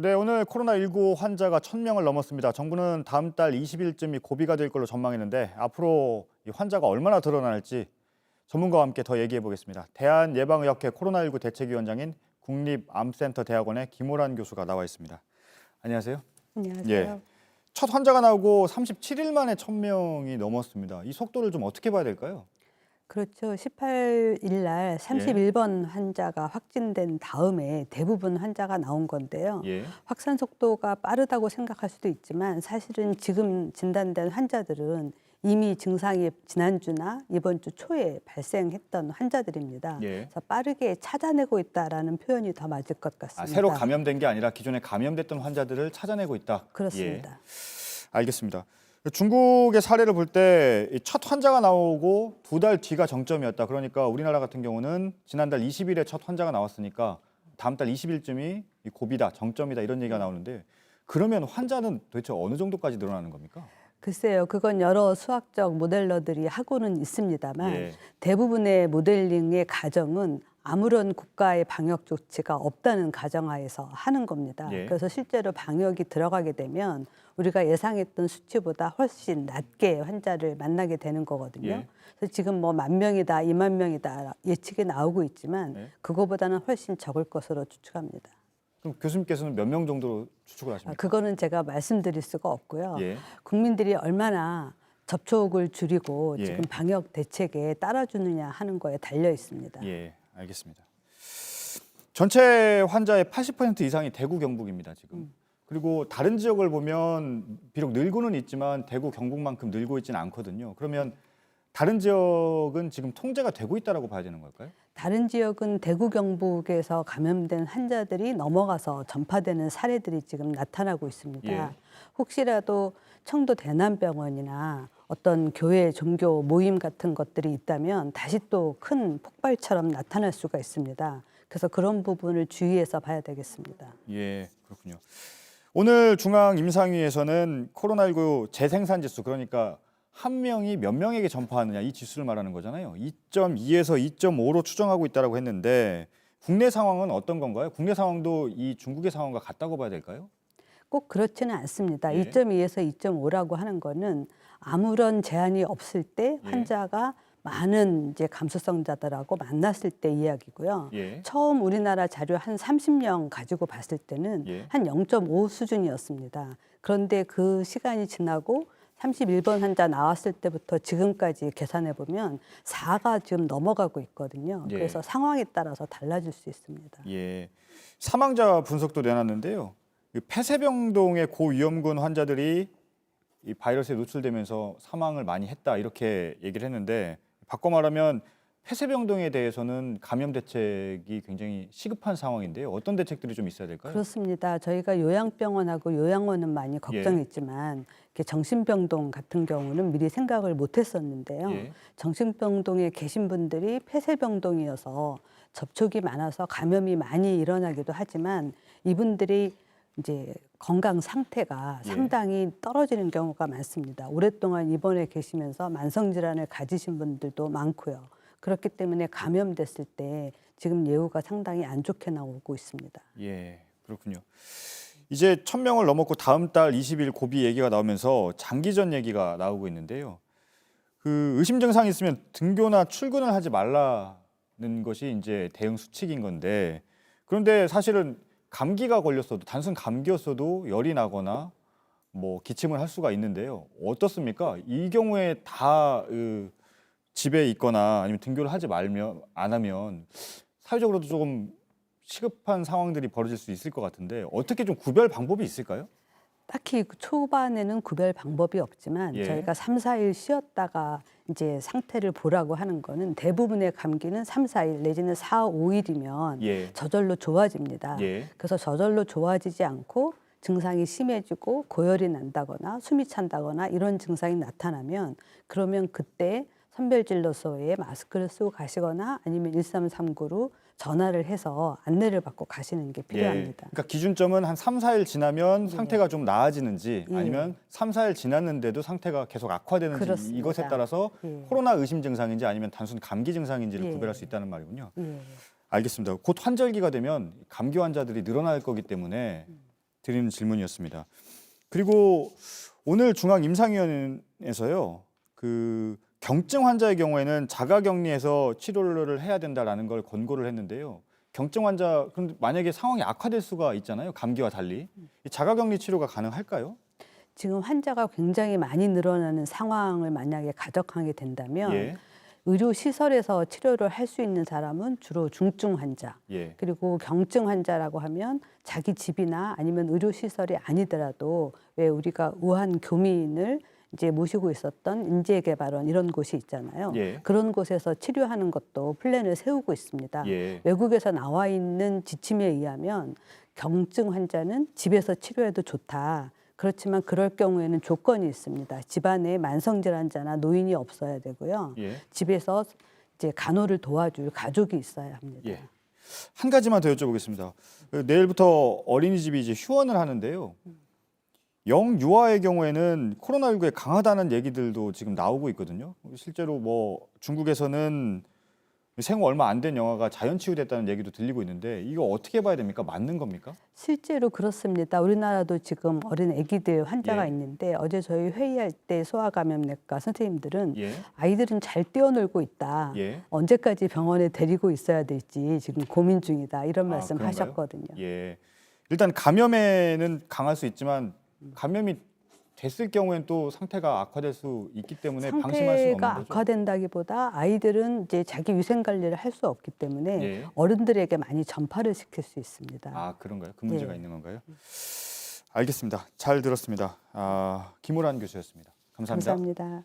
네, 오늘 코로나19 환자가 1,000명을 넘었습니다. 정부는 다음 달 20일쯤이 고비가 될 걸로 전망했는데 앞으로 이 환자가 얼마나 늘어날지 전문가와 함께 더 얘기해 보겠습니다. 대한예방의학회 코로나19 대책위원장인 국립암센터 대학원의 김호란 교수가 나와 있습니다. 안녕하세요. 안녕하세요. 예, 첫 환자가 나오고 37일 만에 1,000명이 넘었습니다. 이 속도를 좀 어떻게 봐야 될까요? 그렇죠. 18일 날 31번 환자가 확진된 다음에 대부분 환자가 나온 건데요. 예, 확산 속도가 빠르다고 생각할 수도 있지만 사실은 지금 진단된 환자들은 이미 증상이 지난주나 이번 주 초에 발생했던 환자들입니다. 예. 그래서 빠르게 찾아내고 있다라는 표현이 더 맞을 것 같습니다. 새로 감염된 게 아니라 기존에 감염됐던 환자들을 찾아내고 있다. 그렇습니다. 예. 알겠습니다. 중국의 사례를 볼 때 첫 환자가 나오고 2달 뒤가 정점이었다. 그러니까 우리나라 같은 경우는 지난달 20일에 첫 환자가 나왔으니까 다음 달 20일쯤이 고비다, 정점이다 이런 얘기가 나오는데 그러면 환자는 도대체 어느 정도까지 늘어나는 겁니까? 글쎄요, 그건 여러 수학적 모델러들이 하고는 있습니다만 예. 대부분의 모델링의 가정은 아무런 국가의 방역 조치가 없다는 가정하에서 하는 겁니다. 예. 그래서 실제로 방역이 들어가게 되면 우리가 예상했던 수치보다 훨씬 낮게 환자를 만나게 되는 거거든요. 예. 그래서 지금 뭐 10,000명이다, 20,000명이다 예측이 나오고 있지만 예. 그거보다는 훨씬 적을 것으로 추측합니다. 그럼 교수님께서는 몇 명 정도로 추측을 하십니까? 그거는 제가 말씀드릴 수가 없고요. 예. 국민들이 얼마나 접촉을 줄이고 예. 지금 방역 대책에 따라주느냐 하는 거에 달려 있습니다. 예, 알겠습니다. 전체 환자의 80% 이상이 대구 경북입니다, 지금. 그리고 다른 지역을 보면 비록 늘고는 있지만 대구 경북만큼 늘고 있지는 않거든요. 그러면 다른 지역은 지금 통제가 되고 있다라고 봐야 되는 걸까요? 다른 지역은 대구 경북에서 감염된 환자들이 넘어가서 전파되는 사례들이 지금 나타나고 있습니다. 예. 혹시라도 청도 대남병원이나 어떤 교회 종교 모임 같은 것들이 있다면 다시 또 큰 폭발처럼 나타날 수가 있습니다. 그래서 그런 부분을 주의해서 봐야 되겠습니다. 예, 그렇군요. 오늘 중앙임상위에서는 코로나19 재생산 지수, 그러니까 한 명이 몇 명에게 전파하느냐 이 지수를 말하는 거잖아요. 2.2에서 2.5로 추정하고 있다고 했는데 국내 상황은 어떤 건가요? 국내 상황도 이 중국의 상황과 같다고 봐야 될까요? 꼭 그렇지는 않습니다. 예. 2.2에서 2.5라고 하는 거는 아무런 제한이 없을 때 예. 환자가 많은 이제 감수성자들하고 만났을 때 이야기고요. 예. 처음 우리나라 자료 한 30명 가지고 봤을 때는 예. 한 0.5 수준이었습니다. 그런데 그 시간이 지나고 31번 환자 나왔을 때부터 지금까지 계산해 보면 4가 지금 넘어가고 있거든요. 예. 그래서 상황에 따라서 달라질 수 있습니다. 예, 사망자 분석도 내놨는데요. 이 폐쇄병동의 고위험군 환자들이 이 바이러스에 노출되면서 사망을 많이 했다 이렇게 얘기를 했는데 바꿔 말하면 폐쇄병동에 대해서는 감염 대책이 굉장히 시급한 상황인데요. 어떤 대책들이 좀 있어야 될까요? 그렇습니다. 저희가 요양병원하고 요양원은 많이 걱정했지만 이렇게 정신병동 같은 경우는 미리 생각을 못했었는데요. 예. 정신병동에 계신 분들이 폐쇄병동이어서 접촉이 많아서 감염이 많이 일어나기도 하지만 이분들이 이제 건강 상태가 예. 상당히 떨어지는 경우가 많습니다. 오랫동안 입원해 계시면서 만성 질환을 가지신 분들도 많고요. 그렇기 때문에 감염됐을 때 지금 예후가 상당히 안 좋게 나오고 있습니다. 예, 그렇군요. 이제 1,000명을 넘었고 다음 달 20일 고비 얘기가 나오면서 장기전 얘기가 나오고 있는데요. 그 의심 증상이 있으면 등교나 출근을 하지 말라는 것이 이제 대응 수칙인 건데 그런데 사실은 감기가 걸렸어도 단순 감기였어도 열이 나거나 뭐 기침을 할 수가 있는데요. 어떻습니까? 이 경우에 다 집에 있거나 아니면 등교를 하지 말면 안 하면 사회적으로도 조금 시급한 상황들이 벌어질 수 있을 것 같은데 어떻게 좀 구별 방법이 있을까요? 딱히 초반에는 구별 방법이 없지만 예. 저희가 3, 4일 쉬었다가 이제 상태를 보라고 하는 거는 대부분의 감기는 3, 4일 내지는 4, 5일이면 예. 저절로 좋아집니다. 예. 그래서 저절로 좋아지지 않고 증상이 심해지고 고열이 난다거나 숨이 찬다거나 이런 증상이 나타나면 그러면 그때 선별진료소에 마스크를 쓰고 가시거나 아니면 1339로 전화를 해서 안내를 받고 가시는 게 필요합니다. 그러니까 기준점은 한 3, 4일 지나면 상태가 좀 나아지는지 예. 아니면 3, 4일 지났는데도 상태가 계속 악화되는지 그렇습니다. 이것에 따라서 예. 코로나 의심 증상인지 아니면 단순 감기 증상인지를 예. 구별할 수 있다는 말이군요. 예. 알겠습니다. 곧 환절기가 되면 감기 환자들이 늘어날 거기 때문에 드리는 질문이었습니다. 그리고 오늘 중앙임상위원회에서요, 그 경증 환자의 경우에는 자가격리해서 치료를 해야 된다라는 걸 권고를 했는데요. 경증 환자 그럼 만약에 상황이 악화될 수가 있잖아요. 감기와 달리 이 자가격리 치료가 가능할까요? 지금 환자가 굉장히 많이 늘어나는 상황을 만약에 가정하게 된다면 예, 의료 시설에서 치료를 할 수 있는 사람은 주로 중증 환자, 예, 그리고 경증 환자라고 하면 자기 집이나 아니면 의료 시설이 아니더라도 왜 우리가 우한 교민을 이제 모시고 있었던 인재개발원 이런 곳이 있잖아요. 예. 그런 곳에서 치료하는 것도 플랜을 세우고 있습니다. 예. 외국에서 나와 있는 지침에 의하면 경증 환자는 집에서 치료해도 좋다. 그렇지만 그럴 경우에는 조건이 있습니다. 집안에 만성질환자나 노인이 없어야 되고요. 예. 집에서 이제 간호를 도와줄 가족이 있어야 합니다. 예. 한 가지만 더 여쭤보겠습니다. 내일부터 어린이집이 이제 휴원을 하는데요. 영유아의 경우에는 코로나19에 강하다는 얘기들도 지금 나오고 있거든요. 실제로 뭐 중국에서는 생후 얼마 안 된 영아가 자연 치유됐다는 얘기도 들리고 있는데 이거 어떻게 봐야 됩니까? 맞는 겁니까? 실제로 그렇습니다. 우리나라도 지금 어린 아기들 환자가 예. 있는데 어제 저희 회의할 때 소아감염내과 선생님들은 예. 아이들은 잘 뛰어놀고 있다. 예. 언제까지 병원에 데리고 있어야 될지 지금 고민 중이다. 이런 아, 말씀 그런가요? 하셨거든요. 예. 일단 감염에는 강할 수 있지만 감염이 됐을 경우엔 또 상태가 악화될 수 있기 때문에 방심할 수는 상태가 없는 거죠. 악화된다기보다 아이들은 이제 자기 위생 관리를 할 수 없기 때문에 예. 어른들에게 많이 전파를 시킬 수 있습니다. 아, 그런가요? 그 문제가 예. 있는 건가요? 알겠습니다. 잘 들었습니다. 김호란 교수였습니다. 감사합니다. 감사합니다.